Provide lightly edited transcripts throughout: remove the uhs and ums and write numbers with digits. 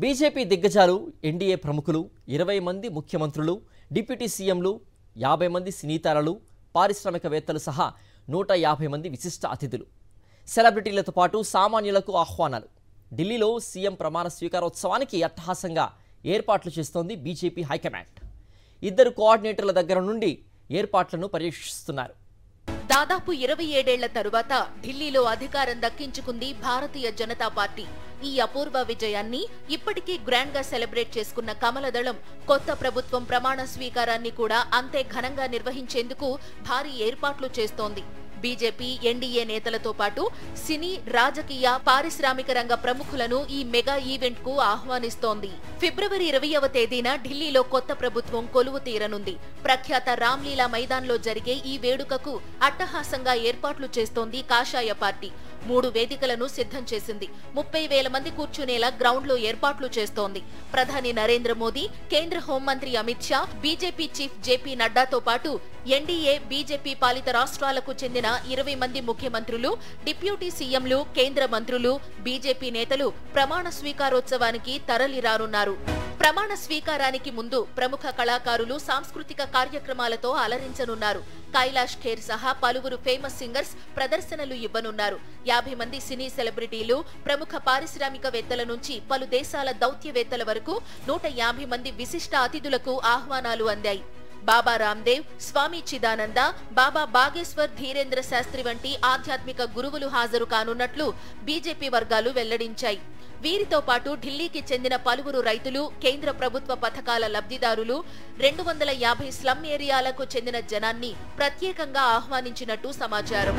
BJP దిగ్గజాలు, NDA ప్రముఖులు, 20 మంది ముఖ్యమంత్రులు, డిప్యూటీ సీఎంలు, 50 మంది సినీతారలు, పారిశ్రామికవేత్తలు సహా 150 మంది విశిష్ట అతిథులు. సెలబ్రిటీలతో పాటు సామాన్యులకు ఆహ్వానాలు. ఢిల్లీలో సీఎం ప్రమాణ స్వీకారోత్సవానికి అట్టహాసంగా ఏర్పాట్లు చేస్తోంది బీజేపీ హైకమాండ్. 2 కోఆర్డినేటర్ల దగ్గర నుండి ఏర్పాట్లను పర్యవేక్షిస్తున్నారు. దాదాపు 27 ఏళ్ల తరువాత ఢిల్లీలో అధికారం దక్కించుకుంది భారతీయ జనతా పార్టీ. ఈ అపూర్వ విజయాన్ని ఇప్పటికీ గ్రాండ్ గా సెలబ్రేట్ చేసుకున్న కమలదళం కొత్త ప్రభుత్వం ప్రమాణ స్వీకారాన్ని కూడా అంతే ఘనంగా నిర్వహించేందుకు భారీ ఏర్పాట్లు చేస్తోంది. బీజేపీ, ఎన్డీఏ నేతలతో పాటు సినీ, రాజకీయ, పారిశ్రామిక రంగ ప్రముఖులను ఈ మెగా ఈవెంట్ కు ఆహ్వానిస్తోంది. ఫిబ్రవరి 20వ తేదీన ఢిల్లీలో కొత్త ప్రభుత్వం కొలువు తీరనుంది. ప్రఖ్యాత రామ్లీలా మైదాన్లో జరిగే ఈ వేడుకకు అట్టహాసంగా ఏర్పాట్లు చేస్తోంది కాషాయ పార్టీ. 3 వేదికలను సిద్ధం చేసింది. 30,000 మంది కూర్చునేలా గ్రౌండ్ లో ఏర్పాట్లు చేస్తోంది. ప్రధాని నరేంద్ర మోదీ, కేంద్ర హోంమంత్రి Amit Shah, BJP chief JP నడ్డాతో పాటు ఎన్డీఏ, బీజేపీ పాలిత రాష్ట్రాలకు చెందిన 20 మంది ముఖ్యమంత్రులు, డిప్యూటీ సీఎంలు, కేంద్ర మంత్రులు, బీజేపీ నేతలు ప్రమాణ స్వీకారోత్సవానికి తరలిరానున్నారు. ప్రమాణ స్వీకారానికి ముందు ప్రముఖ కళాకారులు సాంస్కృతిక కార్యక్రమాలతో అలరించనున్నారు. కైలాష్ ఖేర్ సహా పలువురు ఫేమస్ సింగర్స్ ప్రదర్శనలు ఇవ్వనున్నారు. 50 మంది సినీ సెలబ్రిటీలు, ప్రముఖ పారిశ్రామికవేత్తల నుంచి పలు దేశాల దౌత్యవేత్తల వరకు 150 మంది విశిష్ట అతిథులకు ఆహ్వానాలు అందాయి. బాబా రామ్దేవ్, స్వామి చిదానంద, బాబా బాగేశ్వర్ ధీరేంద్ర శాస్త్రి వంటి ఆధ్యాత్మిక గురువులు హాజరు కానున్నట్లు బీజేపీ వర్గాలు వెల్లడించాయి. వీరితో పాటు ఢిల్లీకి చెందిన పలువురు రైతులు, కేంద్ర ప్రభుత్వ పథకాల లబ్ధిదారులు, 250 స్లమ్ ఏరియాలకు చెందిన జనాన్ని ప్రత్యేకంగా ఆహ్వానించినట్టు సమాచారం.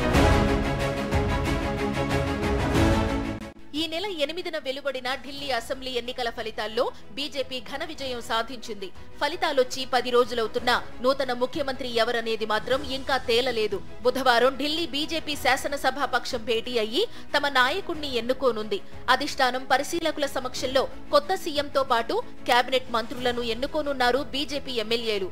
ఈ నెల 8న వెలువడిన ఢిల్లీ అసెంబ్లీ ఎన్నికల ఫలితాల్లో బీజేపీ ఘన విజయం సాధించింది. ఫలితాలొచ్చి 10 రోజులవుతున్నా నూతన ముఖ్యమంత్రి ఎవరనేది మాత్రం ఇంకా తేలలేదు. బుధవారం ఢిల్లీ బీజేపీ శాసనసభాపక్షం భేటీ అయ్యి తమ నాయకుణ్ణి ఎన్నుకోనుంది. అధిష్టానం పరిశీలకుల సమక్షంలో కొత్త సీఎంతో పాటు కేబినెట్ మంత్రులను ఎన్నుకోనున్నారు బీజేపీ ఎమ్మెల్యేలు.